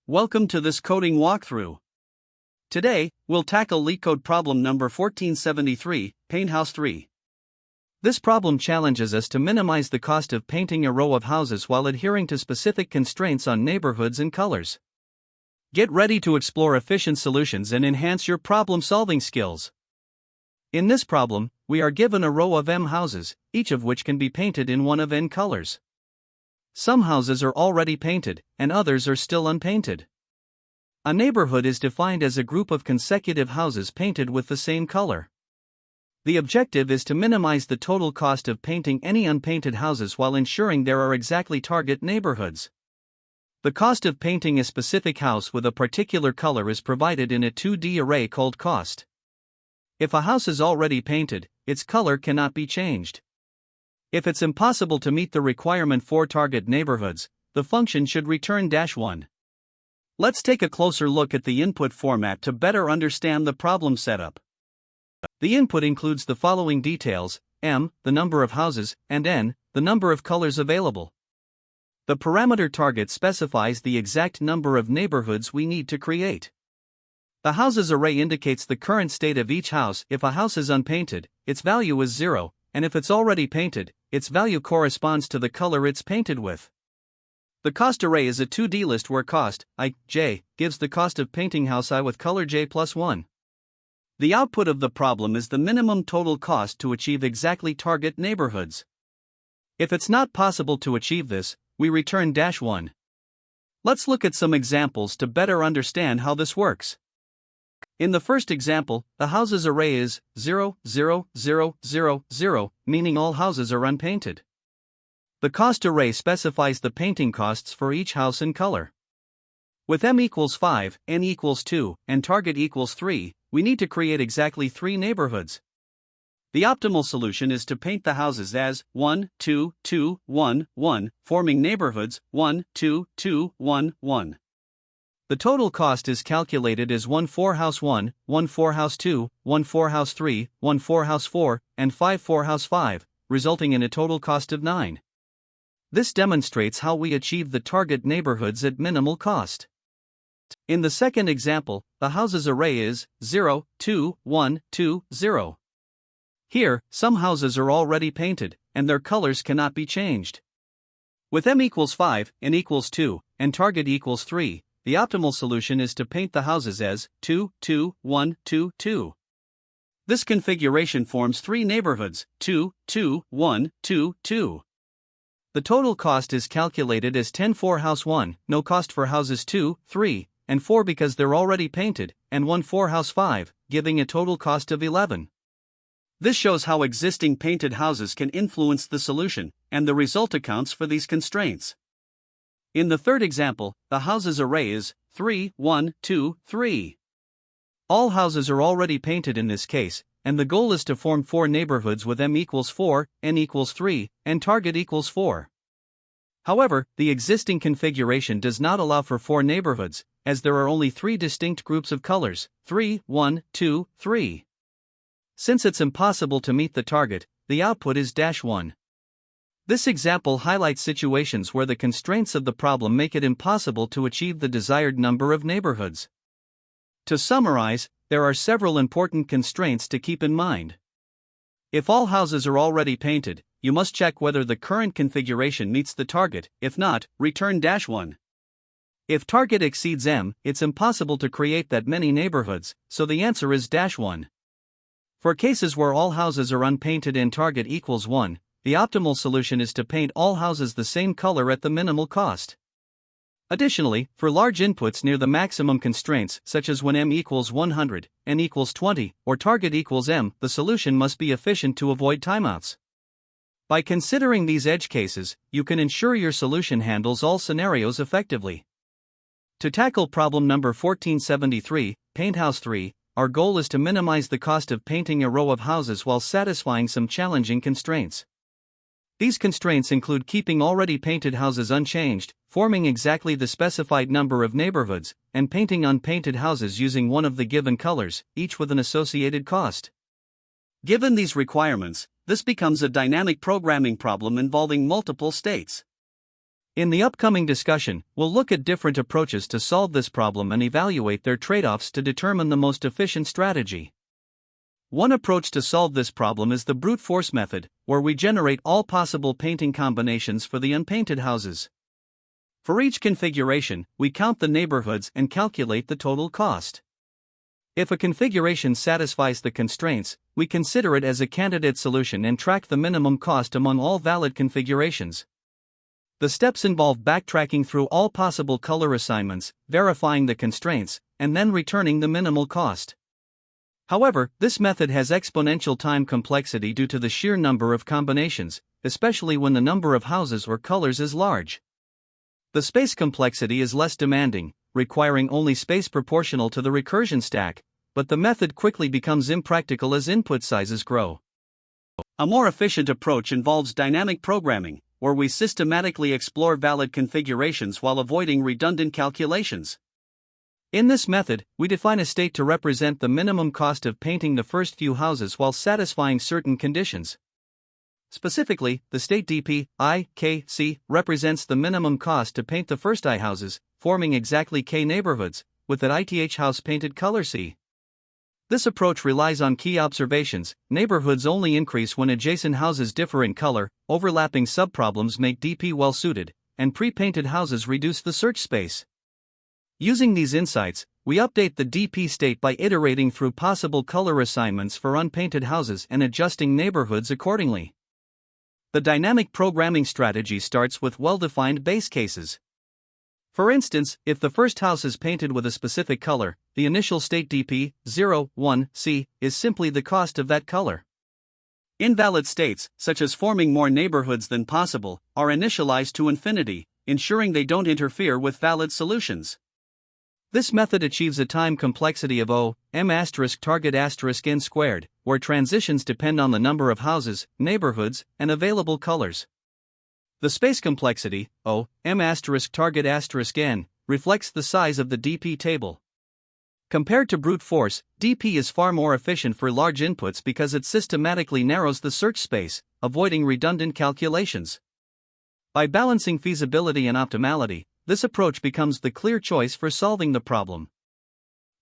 Welcome to this coding walkthrough. Today, we'll tackle LeetCode problem number 1473, Paint House 3. This problem challenges us to minimize the cost of painting a row of houses while adhering to specific constraints on neighborhoods and colors. Get ready to explore efficient solutions and enhance your problem-solving skills. In this problem, we are given a row of M houses, each of which can be painted in one of N colors. Some houses are already painted, and others are still unpainted. A neighborhood is defined as a group of consecutive houses painted with the same color. The objective is to minimize the total cost of painting any unpainted houses while ensuring there are exactly target neighborhoods. The cost of painting a specific house with a particular color is provided in a 2D array called cost. If a house is already painted, its color cannot be changed. If it's impossible to meet the requirement for target neighborhoods, the function should return -1. Let's take a closer look at the input format to better understand the problem setup. The input includes the following details: M, the number of houses, and N, the number of colors available. The parameter target specifies the exact number of neighborhoods we need to create. The houses array indicates the current state of each house. If a house is unpainted, its value is 0, and if it's already painted, its value corresponds to the color it's painted with. The cost array is a 2D list where cost, I, j, gives the cost of painting house I with color j plus 1. The output of the problem is the minimum total cost to achieve exactly target neighborhoods. If it's not possible to achieve this, we return -1. Let's look at some examples to better understand how this works. In the first example, the houses array is 0, 0, 0, 0, 0, meaning all houses are unpainted. The cost array specifies the painting costs for each house and color. With M equals 5, N equals 2, and target equals 3, we need to create exactly 3 neighborhoods. The optimal solution is to paint the houses as 1, 2, 2, 1, 1, forming neighborhoods 1, 2, 2, 1, 1. The total cost is calculated as 1 for house 1, 1 for house 2, 1 for house 3, 1 for house 4, and 5 for house 5, resulting in a total cost of 9. This demonstrates how we achieve the target neighborhoods at minimal cost. In the second example, the houses array is 0, 2, 1, 2, 0. Here, some houses are already painted, and their colors cannot be changed. With M equals 5, N equals 2, and target equals 3, the optimal solution is to paint the houses as 2, 2, 1, 2, 2. This configuration forms 3 neighborhoods, 2, 2, 1, 2, 2. The total cost is calculated as 10 for house 1, no cost for houses 2, 3, and 4 because they're already painted, and 1 for house 5, giving a total cost of 11. This shows how existing painted houses can influence the solution, and the result accounts for these constraints. In the third example, the houses array is 3, 1, 2, 3. All houses are already painted in this case, and the goal is to form 4 neighborhoods with M equals 4, N equals 3, and target equals 4. However, the existing configuration does not allow for 4 neighborhoods, as there are only 3 distinct groups of colors, 3, 1, 2, 3. Since it's impossible to meet the target, the output is -1. This example highlights situations where the constraints of the problem make it impossible to achieve the desired number of neighborhoods. To summarize, there are several important constraints to keep in mind. If all houses are already painted, you must check whether the current configuration meets the target. If not, return -1. If target exceeds M, it's impossible to create that many neighborhoods, so the answer is -1. For cases where all houses are unpainted and target equals 1, the optimal solution is to paint all houses the same color at the minimal cost. Additionally, for large inputs near the maximum constraints, such as when M equals 100, N equals 20, or target equals M, the solution must be efficient to avoid timeouts. By considering these edge cases, you can ensure your solution handles all scenarios effectively. To tackle problem number 1473, Paint House 3, our goal is to minimize the cost of painting a row of houses while satisfying some challenging constraints. These constraints include keeping already painted houses unchanged, forming exactly the specified number of neighborhoods, and painting unpainted houses using one of the given colors, each with an associated cost. Given these requirements, this becomes a dynamic programming problem involving multiple states. In the upcoming discussion, we'll look at different approaches to solve this problem and evaluate their trade-offs to determine the most efficient strategy. One approach to solve this problem is the brute force method, where we generate all possible painting combinations for the unpainted houses. For each configuration, we count the neighborhoods and calculate the total cost. If a configuration satisfies the constraints, we consider it as a candidate solution and track the minimum cost among all valid configurations. The steps involve backtracking through all possible color assignments, verifying the constraints, and then returning the minimal cost. However, this method has exponential time complexity due to the sheer number of combinations, especially when the number of houses or colors is large. The space complexity is less demanding, requiring only space proportional to the recursion stack, but the method quickly becomes impractical as input sizes grow. A more efficient approach involves dynamic programming, where we systematically explore valid configurations while avoiding redundant calculations. In this method, we define a state to represent the minimum cost of painting the first few houses while satisfying certain conditions. Specifically, the state dp I, k, c represents the minimum cost to paint the first I houses, forming exactly k neighborhoods, with that ith house painted color C. This approach relies on key observations. Neighborhoods only increase when adjacent houses differ in color, overlapping subproblems make dp well suited, and pre-painted houses reduce the search space. Using these insights, we update the dp state by iterating through possible color assignments for unpainted houses and adjusting neighborhoods accordingly. The dynamic programming strategy starts with well-defined base cases. For instance, if the first house is painted with a specific color, the initial state dp 0, 1, c is simply the cost of that color. Invalid states, such as forming more neighborhoods than possible, are initialized to infinity, ensuring they don't interfere with valid solutions. This method achieves a time complexity of O, m target n squared, where transitions depend on the number of houses, neighborhoods, and available colors. The space complexity, O, m target n, reflects the size of the dp table. Compared to brute force, dp is far more efficient for large inputs because it systematically narrows the search space, avoiding redundant calculations. By balancing feasibility and optimality, this approach becomes the clear choice for solving the problem.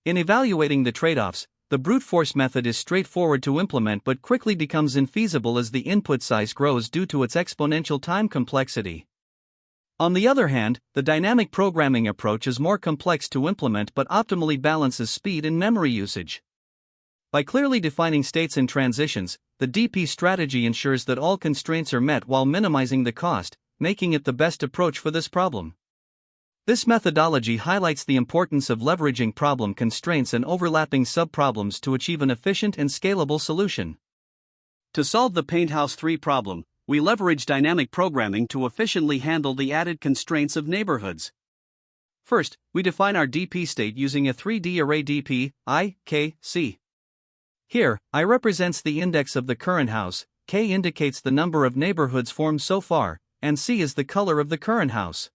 In evaluating the trade-offs, the brute force method is straightforward to implement but quickly becomes infeasible as the input size grows due to its exponential time complexity. On the other hand, the dynamic programming approach is more complex to implement but optimally balances speed and memory usage. By clearly defining states and transitions, the DP strategy ensures that all constraints are met while minimizing the cost, making it the best approach for this problem. This methodology highlights the importance of leveraging problem constraints and overlapping subproblems to achieve an efficient and scalable solution. To solve the Painthouse 3 problem, we leverage dynamic programming to efficiently handle the added constraints of neighborhoods. First, we define our DP state using a 3D array DP, I, K, C. Here, I represents the index of the current house, K indicates the number of neighborhoods formed so far, and C is the color of the current house.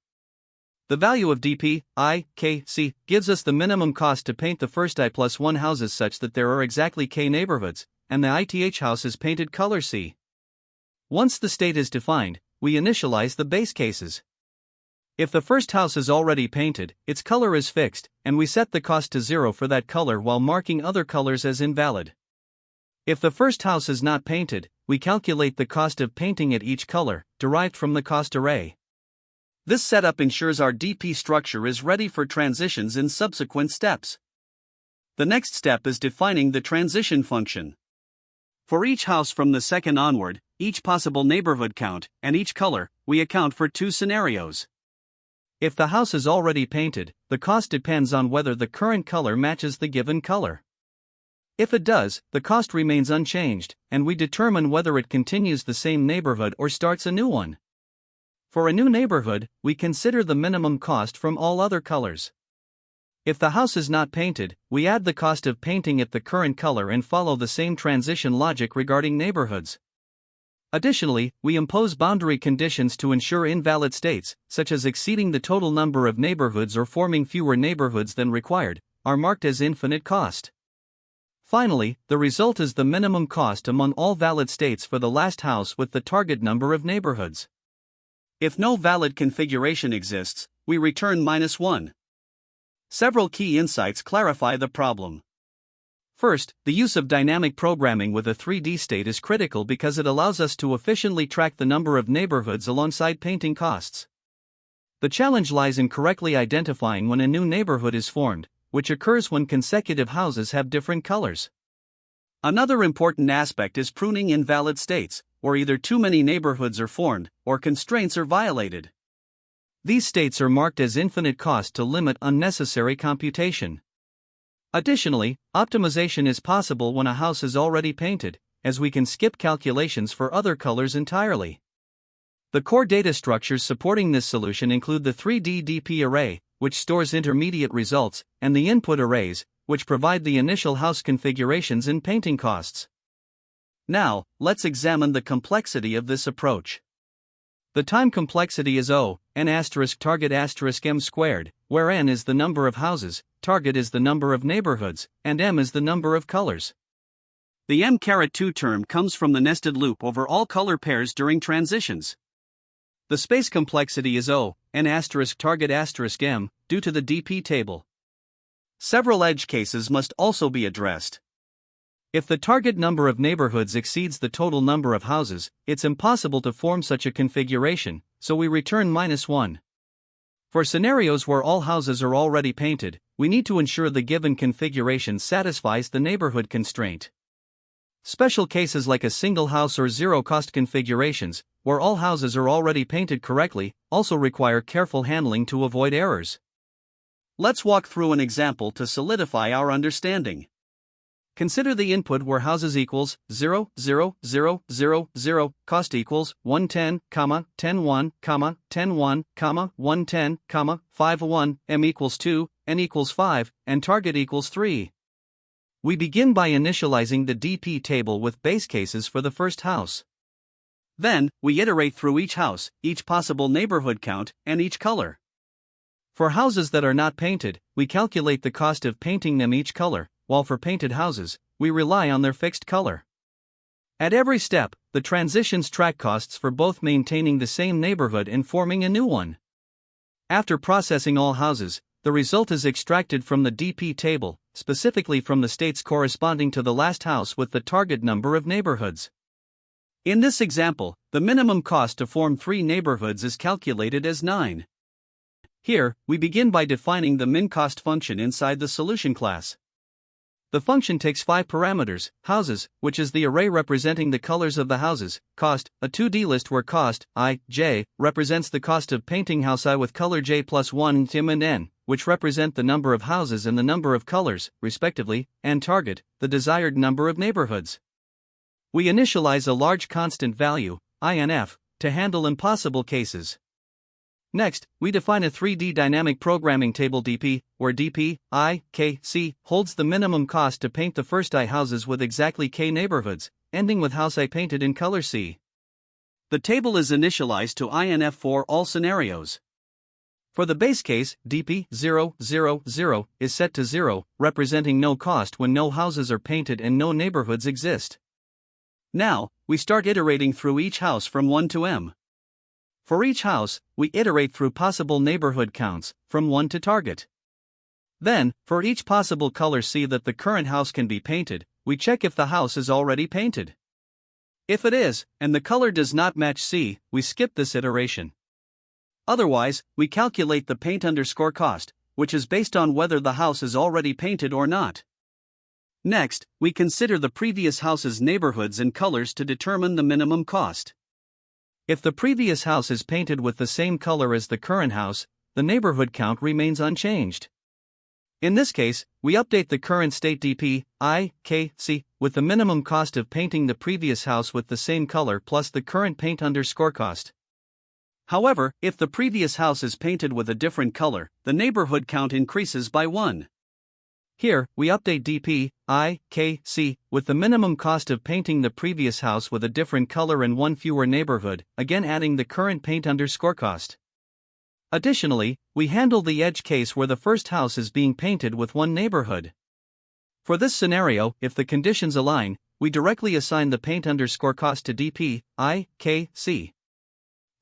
The value of dp, I, k, c gives us the minimum cost to paint the first I plus 1 houses such that there are exactly k neighborhoods, and the ith house is painted color C. Once the state is defined, we initialize the base cases. If the first house is already painted, its color is fixed, and we set the cost to 0 for that color while marking other colors as invalid. If the first house is not painted, we calculate the cost of painting at each color, derived from the cost array. This setup ensures our DP structure is ready for transitions in subsequent steps. The next step is defining the transition function. For each house from the second onward, each possible neighborhood count, and each color, we account for 2 scenarios. If the house is already painted, the cost depends on whether the current color matches the given color. If it does, the cost remains unchanged, and we determine whether it continues the same neighborhood or starts a new one. For a new neighborhood, we consider the minimum cost from all other colors. If the house is not painted, we add the cost of painting it the current color and follow the same transition logic regarding neighborhoods. Additionally, we impose boundary conditions to ensure invalid states, such as exceeding the total number of neighborhoods or forming fewer neighborhoods than required, are marked as infinite cost. Finally, the result is the minimum cost among all valid states for the last house with the target number of neighborhoods. If no valid configuration exists, we return -1. Several key insights clarify the problem. First, the use of dynamic programming with a 3D state is critical because it allows us to efficiently track the number of neighborhoods alongside painting costs. The challenge lies in correctly identifying when a new neighborhood is formed, which occurs when consecutive houses have different colors. Another important aspect is pruning invalid states, where either too many neighborhoods are formed or constraints are violated. These states are marked as infinite cost to limit unnecessary computation. Additionally, optimization is possible when a house is already painted, as we can skip calculations for other colors entirely. The core data structures supporting this solution include the 3D DP array, which stores intermediate results, and the input arrays, which provide the initial house configurations and painting costs. Now, let's examine the complexity of this approach. The time complexity is n*target*m², where n is the number of houses, target is the number of neighborhoods, and m is the number of colors. The m*2 term comes from the nested loop over all color pairs during transitions. The space complexity is n*target*m, due to the DP table. Several edge cases must also be addressed. If the target number of neighborhoods exceeds the total number of houses, it's impossible to form such a configuration, so we return -1. For scenarios where all houses are already painted, we need to ensure the given configuration satisfies the neighborhood constraint. Special cases like a single house or zero-cost configurations, where all houses are already painted correctly, also require careful handling to avoid errors. Let's walk through an example to solidify our understanding. Consider the input where houses equals 0, 0, 0, 0, 0, cost equals 110, 10, 1, 10, 1, 110, 5, 1, m equals 2, n equals 5, and target equals 3. We begin by initializing the DP table with base cases for the first house. Then, we iterate through each house, each possible neighborhood count, and each color. For houses that are not painted, we calculate the cost of painting them each color, while for painted houses, we rely on their fixed color. At every step, the transitions track costs for both maintaining the same neighborhood and forming a new one. After processing all houses, the result is extracted from the DP table, specifically from the states corresponding to the last house with the target number of neighborhoods. In this example, the minimum cost to form 3 neighborhoods is calculated as 9. Here, we begin by defining the min-cost function inside the solution class. The function takes 5 parameters: houses, which is the array representing the colors of the houses; cost, a 2D list where cost, j, represents the cost of painting house I with color j plus 1, tim and n, which represent the number of houses and the number of colors, respectively, and target, the desired number of neighborhoods. We initialize a large constant value, inf, to handle impossible cases. Next, we define a 3D dynamic programming table DP, where DP, I, K, C, holds the minimum cost to paint the first I houses with exactly K neighborhoods, ending with house I painted in color C. The table is initialized to INF for all scenarios. For the base case, DP 0, 0, 0 is set to 0, representing no cost when no houses are painted and no neighborhoods exist. Now, we start iterating through each house from 1 to m. For each house, we iterate through possible neighborhood counts, from 1 to target. Then, for each possible color C that the current house can be painted, we check if the house is already painted. If it is, and the color does not match C, we skip this iteration. Otherwise, we calculate the paint_cost, which is based on whether the house is already painted or not. Next, we consider the previous house's neighborhoods and colors to determine the minimum cost. If the previous house is painted with the same color as the current house, the neighborhood count remains unchanged. In this case, we update the current state DP, I, K, C, with the minimum cost of painting the previous house with the same color plus the current paint_cost. However, if the previous house is painted with a different color, the neighborhood count increases by 1. Here, we update DP, I, K, C, with the minimum cost of painting the previous house with a different color and 1 fewer neighborhood, again adding the current paint_cost. Additionally, we handle the edge case where the first house is being painted with 1 neighborhood. For this scenario, if the conditions align, we directly assign the paint_cost to DP, I, K, C.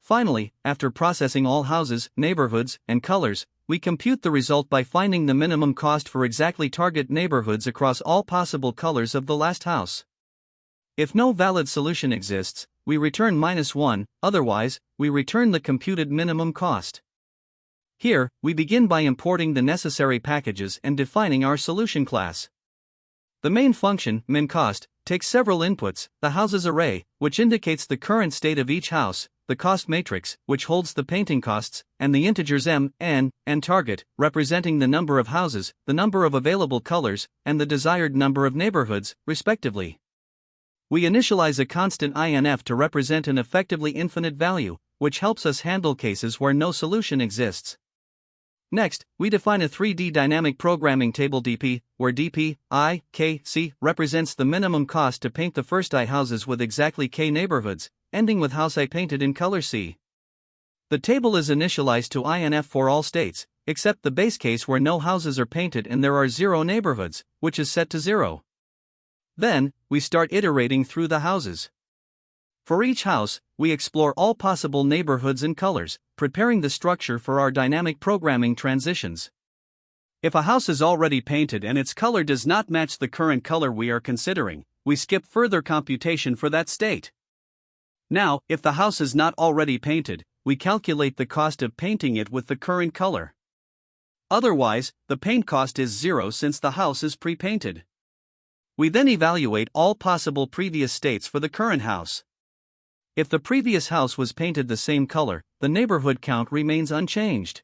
Finally, after processing all houses, neighborhoods, and colors, we compute the result by finding the minimum cost for exactly target neighborhoods across all possible colors of the last house. If no valid solution exists, we return -1, otherwise, we return the computed minimum cost. Here, we begin by importing the necessary packages and defining our solution class. The main function, minCost, takes several inputs: the houses array, which indicates the current state of each house, the cost matrix, which holds the painting costs, and the integers m, n, and target, representing the number of houses, the number of available colors, and the desired number of neighborhoods, respectively. We initialize a constant inf to represent an effectively infinite value, which helps us handle cases where no solution exists. Next, we define a 3D dynamic programming table dp, where dp, I, k, c represents the minimum cost to paint the first I houses with exactly k neighborhoods, ending with house I painted in color C. The table is initialized to inf for all states, except the base case where no houses are painted and there are 0 neighborhoods, which is set to 0. Then, we start iterating through the houses. For each house, we explore all possible neighborhoods and colors, preparing the structure for our dynamic programming transitions. If a house is already painted and its color does not match the current color we are considering, we skip further computation for that state. Now, if the house is not already painted, we calculate the cost of painting it with the current color. Otherwise, the paint cost is 0 since the house is pre-painted. We then evaluate all possible previous states for the current house. If the previous house was painted the same color, the neighborhood count remains unchanged.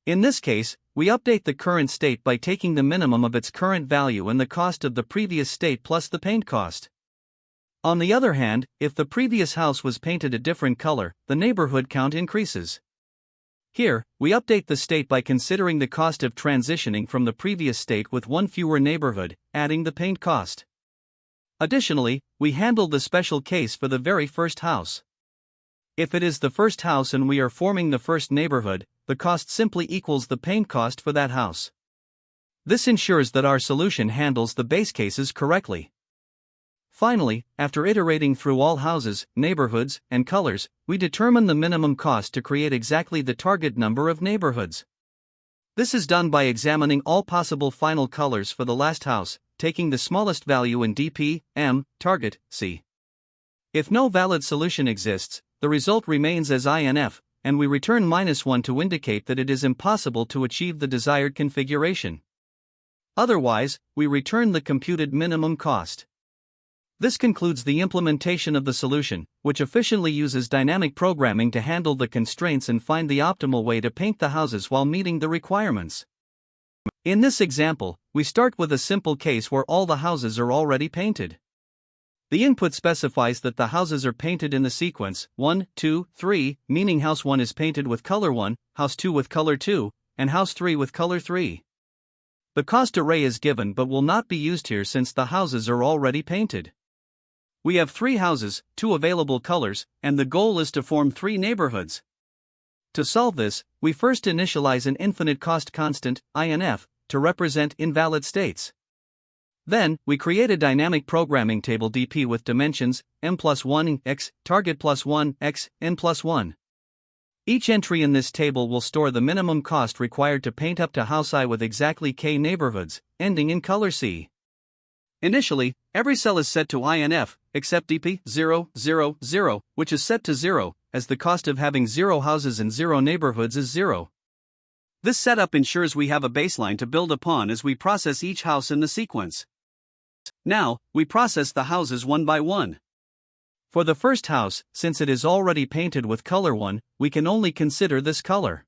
In this case, we update the current state by taking the minimum of its current value and the cost of the previous state plus the paint cost. On the other hand, if the previous house was painted a different color, the neighborhood count increases. Here, we update the state by considering the cost of transitioning from the previous state with one fewer neighborhood, adding the paint cost. Additionally, we handle the special case for the very first house. If it is the first house and we are forming the first neighborhood, the cost simply equals the paint cost for that house. This ensures that our solution handles the base cases correctly. Finally, after iterating through all houses, neighborhoods, and colors, we determine the minimum cost to create exactly the target number of neighborhoods. This is done by examining all possible final colors for the last house, taking the smallest value in dp, m, target, c. If no valid solution exists, the result remains as inf, and we return -1 to indicate that it is impossible to achieve the desired configuration. Otherwise, we return the computed minimum cost. This concludes the implementation of the solution, which efficiently uses dynamic programming to handle the constraints and find the optimal way to paint the houses while meeting the requirements. In this example, we start with a simple case where all the houses are already painted. The input specifies that the houses are painted in the sequence 1, 2, 3, meaning house 1 is painted with color 1, house 2 with color 2, and house 3 with color 3. The cost array is given but will not be used here since the houses are already painted. We have 3 houses, 2 available colors, and the goal is to form 3 neighborhoods. To solve this, we first initialize an infinite cost constant, inf, to represent invalid states. Then, we create a dynamic programming table dp with dimensions m+1 x, target +1 x, n+1. Each entry in this table will store the minimum cost required to paint up to house I with exactly k neighborhoods, ending in color C. Initially, every cell is set to inf, except dp 0, 0, 0, which is set to 0, as the cost of having 0 houses and 0 neighborhoods is 0. This setup ensures we have a baseline to build upon as we process each house in the sequence. Now, we process the houses one by one. For the first house, since it is already painted with color 1, we can only consider this color.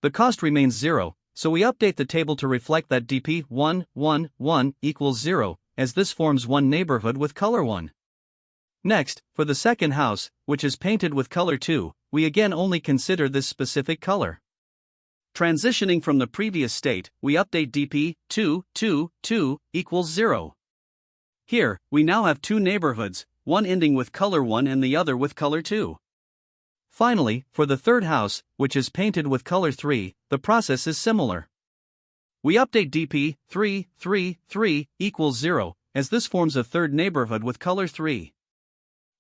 The cost remains 0, so we update the table to reflect that dp 1, 1, 1 equals 0, as this forms one neighborhood with color 1. Next, for the second house, which is painted with color 2, we again only consider this specific color. Transitioning from the previous state, we update dp 2, 2, 2 equals 0. Here, we now have 2 neighborhoods, one ending with color 1 and the other with color 2. Finally, for the third house, which is painted with color 3, the process is similar. We update dp 3, 3, 3 equals 0, as this forms a third neighborhood with color 3.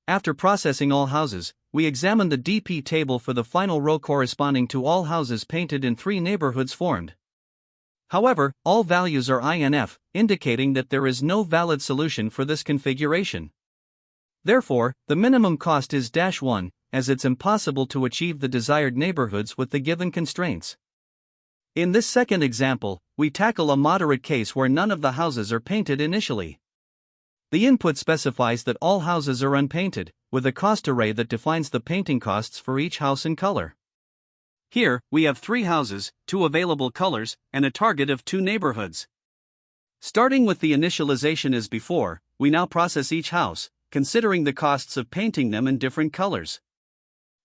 After processing all houses, we examine the DP table for the final row corresponding to all houses painted in 3 neighborhoods formed. However, all values are INF, indicating that there is no valid solution for this configuration. Therefore, the minimum cost is -1, as it's impossible to achieve the desired neighborhoods with the given constraints. In this second example, we tackle a moderate case where none of the houses are painted initially. The input specifies that all houses are unpainted, with a cost array that defines the painting costs for each house in color. Here, we have 3 houses, 2 available colors, and a target of 2 neighborhoods. Starting with the initialization as before, we now process each house, considering the costs of painting them in different colors.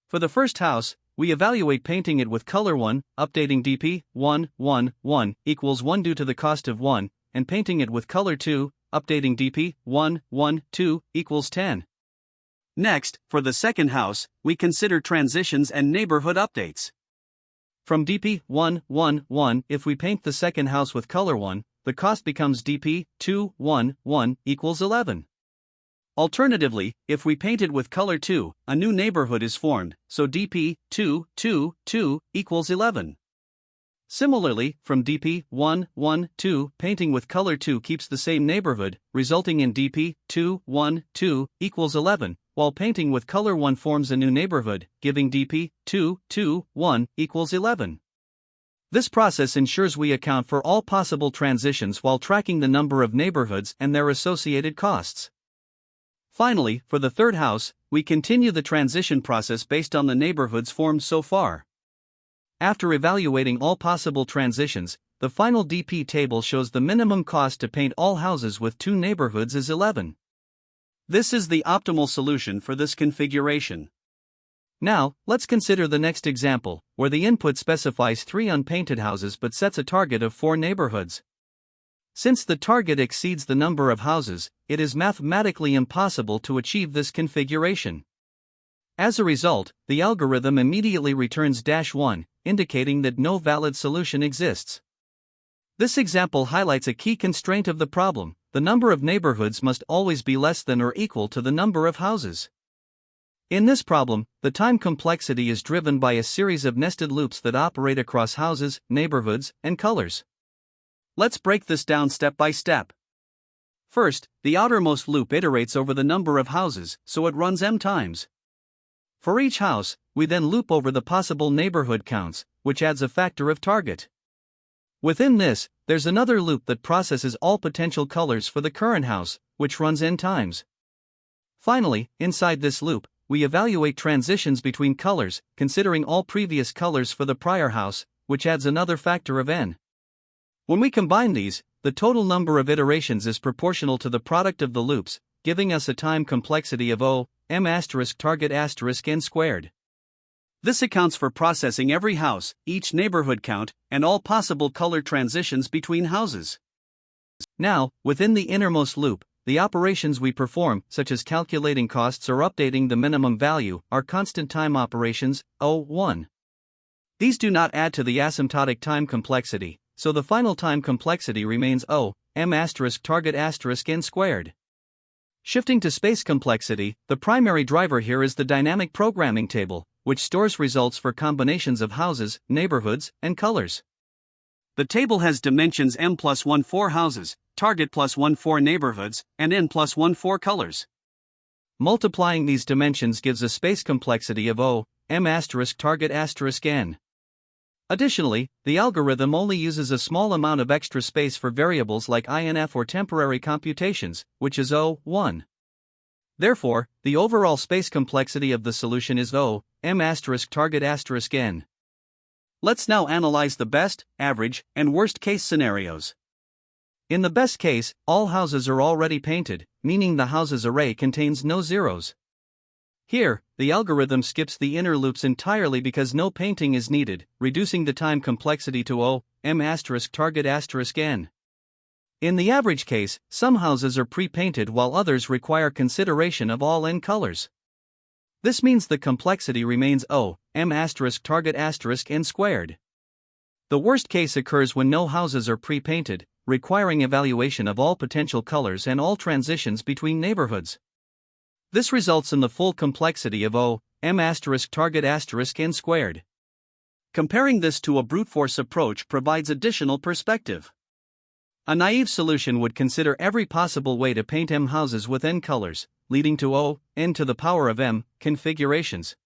For the first house, we evaluate painting it with color 1, updating DP 1 1 1 equals 1 due to the cost of 1, and painting it with color 2, updating DP 1 1 2 equals 10. Next, for the second house, we consider transitions and neighborhood updates. From DP 1 1 1, if we paint the second house with color 1, the cost becomes DP 2 1 1 equals 11. Alternatively, if we paint it with color 2, a new neighborhood is formed, so DP 2 2 2 equals 11. Similarly, from DP 1 1 2, painting with color 2 keeps the same neighborhood, resulting in DP 2 1 2 equals 11, while painting with color 1 forms a new neighborhood, giving DP 2 2 1 equals 11. This process ensures we account for all possible transitions while tracking the number of neighborhoods and their associated costs. Finally, for the third house, we continue the transition process based on the neighborhoods formed so far. After evaluating all possible transitions, the final DP table shows the minimum cost to paint all houses with 2 neighborhoods is 11. This is the optimal solution for this configuration. Now, let's consider the next example, where the input specifies 3 unpainted houses but sets a target of 4 neighborhoods. Since the target exceeds the number of houses, it is mathematically impossible to achieve this configuration. As a result, the algorithm immediately returns -1, indicating that no valid solution exists. This example highlights a key constraint of the problem: the number of neighborhoods must always be less than or equal to the number of houses. In this problem, the time complexity is driven by a series of nested loops that operate across houses, neighborhoods, and colors. Let's break this down step by step. First, the outermost loop iterates over the number of houses, so it runs m times. For each house, we then loop over the possible neighborhood counts, which adds a factor of target. Within this, there's another loop that processes all potential colors for the current house, which runs n times. Finally, inside this loop, we evaluate transitions between colors, considering all previous colors for the prior house, which adds another factor of n. When we combine these, the total number of iterations is proportional to the product of the loops, giving us a time complexity of m** target n squared. This accounts for processing every house, each neighborhood count, and all possible color transitions between houses. Now, within the innermost loop, the operations we perform, such as calculating costs or updating the minimum value, are constant time operations, O1. These do not add to the asymptotic time complexity, so the final time complexity remains m** target n squared. Shifting to space complexity, the primary driver here is the dynamic programming table, which stores results for combinations of houses, neighborhoods, and colors. The table has dimensions m plus 1 4 houses, target plus 1 4 neighborhoods, and n plus 1 4 colors. Multiplying these dimensions gives a space complexity of m** target n. Additionally, the algorithm only uses a small amount of extra space for variables like INF or temporary computations, which is O1. Therefore, the overall space complexity of the solution is m** target n. Let's now analyze the best, average, and worst case scenarios. In the best case, all houses are already painted, meaning the houses array contains no zeros. Here, the algorithm skips the inner loops entirely because no painting is needed, reducing the time complexity to m** target n. In the average case, some houses are pre-painted while others require consideration of all n colors. This means the complexity remains m** target n squared. The worst case occurs when no houses are pre-painted, requiring evaluation of all potential colors and all transitions between neighborhoods. This results in the full complexity of O, m asterisk target asterisk n squared. Comparing this to a brute force approach provides additional perspective. A naive solution would consider every possible way to paint m houses with n colors, leading to O, n to the power of m, configurations.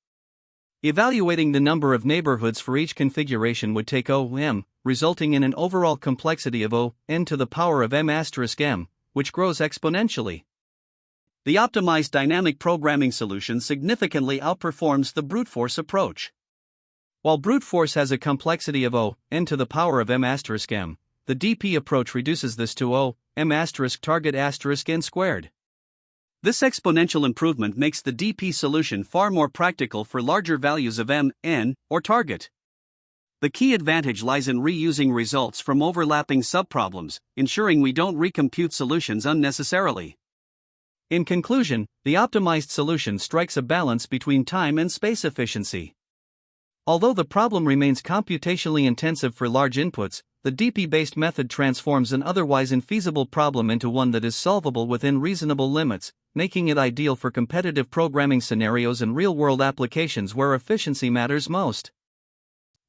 Evaluating the number of neighborhoods for each configuration would take O, m, resulting in an overall complexity of O, n to the power of m asterisk m, which grows exponentially. The optimized dynamic programming solution significantly outperforms the brute force approach. While brute force has a complexity of O, n to the power of m asterisk m, the DP approach reduces this to O, m asterisk target asterisk n squared. This exponential improvement makes the DP solution far more practical for larger values of m, n, or target. The key advantage lies in reusing results from overlapping subproblems, ensuring we don't recompute solutions unnecessarily. In conclusion, the optimized solution strikes a balance between time and space efficiency. Although the problem remains computationally intensive for large inputs, the DP-based method transforms an otherwise infeasible problem into one that is solvable within reasonable limits, making it ideal for competitive programming scenarios and real-world applications where efficiency matters most.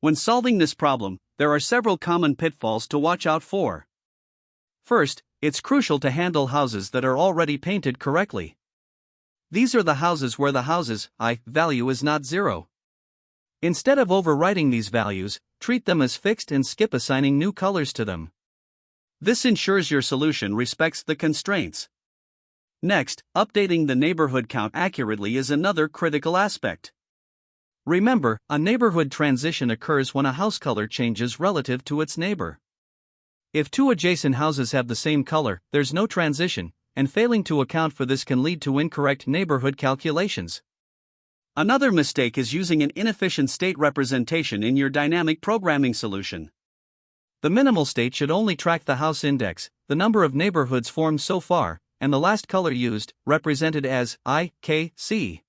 When solving this problem, there are several common pitfalls to watch out for. First, it's crucial to handle houses that are already painted correctly. These are the houses where the house's I value is not 0. Instead of overwriting these values, treat them as fixed and skip assigning new colors to them. This ensures your solution respects the constraints. Next, updating the neighborhood count accurately is another critical aspect. Remember, a neighborhood transition occurs when a house color changes relative to its neighbor. If two adjacent houses have the same color, there's no transition, and failing to account for this can lead to incorrect neighborhood calculations. Another mistake is using an inefficient state representation in your dynamic programming solution. The minimal state should only track the house index, the number of neighborhoods formed so far, and the last color used, represented as I, K, C.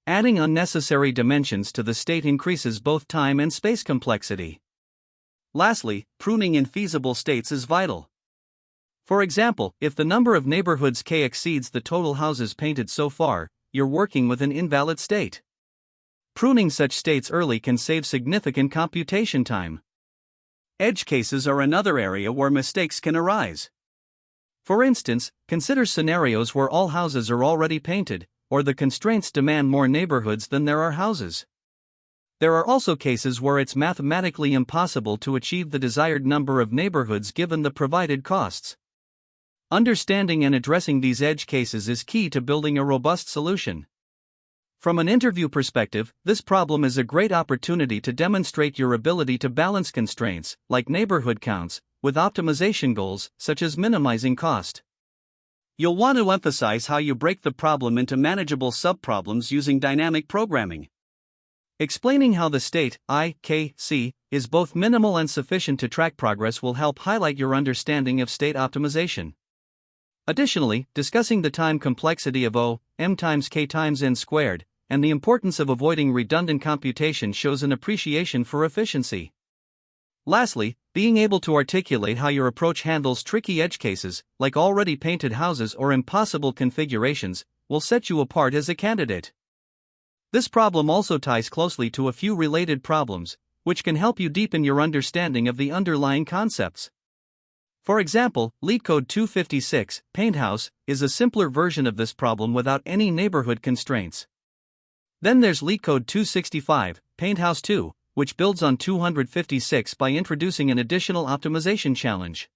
Adding unnecessary dimensions to the state increases both time and space complexity. Lastly, pruning infeasible states is vital. For example, if the number of neighborhoods K exceeds the total houses painted so far, you're working with an invalid state. Pruning such states early can save significant computation time. Edge cases are another area where mistakes can arise. For instance, consider scenarios where all houses are already painted, or the constraints demand more neighborhoods than there are houses. There are also cases where it's mathematically impossible to achieve the desired number of neighborhoods given the provided costs. Understanding and addressing these edge cases is key to building a robust solution. From an interview perspective, this problem is a great opportunity to demonstrate your ability to balance constraints, like neighborhood counts, with optimization goals, such as minimizing cost. You'll want to emphasize how you break the problem into manageable subproblems using dynamic programming. Explaining how the state, I, K, C, is both minimal and sufficient to track progress will help highlight your understanding of state optimization. Additionally, discussing the time complexity of O, m times k times n squared, and the importance of avoiding redundant computation shows an appreciation for efficiency. Lastly, being able to articulate how your approach handles tricky edge cases, like already painted houses or impossible configurations, will set you apart as a candidate. This problem also ties closely to a few related problems, which can help you deepen your understanding of the underlying concepts. For example, LeetCode 256, Paint House, is a simpler version of this problem without any neighborhood constraints. Then there's LeetCode 265, Paint House 2, which builds on 256 by introducing an additional optimization challenge.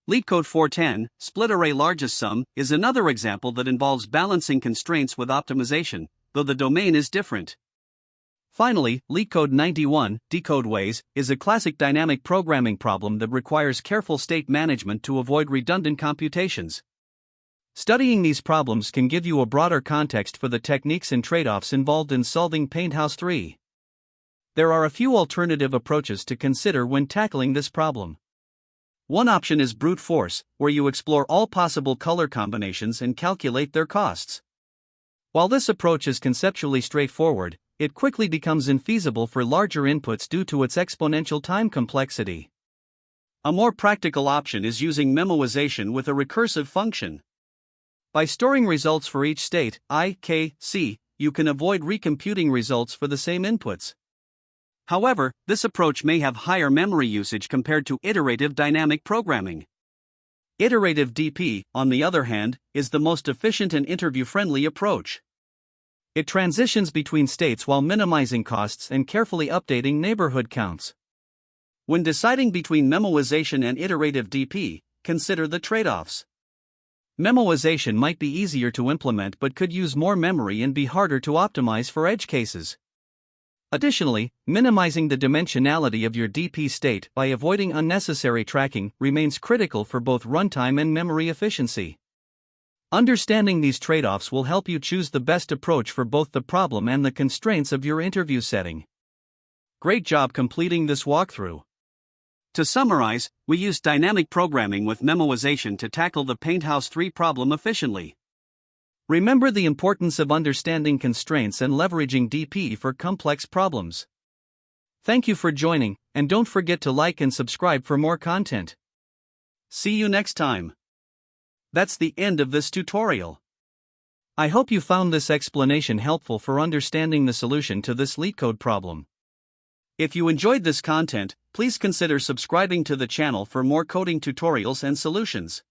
LeetCode 410, Split Array Largest Sum, is another example that involves balancing constraints with optimization, though the domain is different. Finally, LeetCode 91, Decode Ways, is a classic dynamic programming problem that requires careful state management to avoid redundant computations. Studying these problems can give you a broader context for the techniques and trade-offs involved in solving Paint House 3. There are a few alternative approaches to consider when tackling this problem. One option is brute force, where you explore all possible color combinations and calculate their costs. While this approach is conceptually straightforward, it quickly becomes infeasible for larger inputs due to its exponential time complexity. A more practical option is using memoization with a recursive function. By storing results for each state, I, K, C, you can avoid recomputing results for the same inputs. However, this approach may have higher memory usage compared to iterative dynamic programming. Iterative DP, on the other hand, is the most efficient and interview-friendly approach. It transitions between states while minimizing costs and carefully updating neighborhood counts. When deciding between memoization and iterative DP, consider the trade-offs. Memoization might be easier to implement but could use more memory and be harder to optimize for edge cases. Additionally, minimizing the dimensionality of your DP state by avoiding unnecessary tracking remains critical for both runtime and memory efficiency. Understanding these trade-offs will help you choose the best approach for both the problem and the constraints of your interview setting. Great job completing this walkthrough. To summarize, we used dynamic programming with memoization to tackle the Painthouse 3 problem efficiently. Remember the importance of understanding constraints and leveraging DP for complex problems. Thank you for joining, and don't forget to like and subscribe for more content. See you next time. That's the end of this tutorial. I hope you found this explanation helpful for understanding the solution to this LeetCode problem. If you enjoyed this content, please consider subscribing to the channel for more coding tutorials and solutions.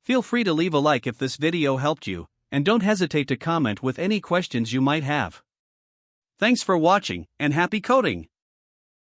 Feel free to leave a like if this video helped you, and don't hesitate to comment with any questions you might have. Thanks for watching, and happy coding!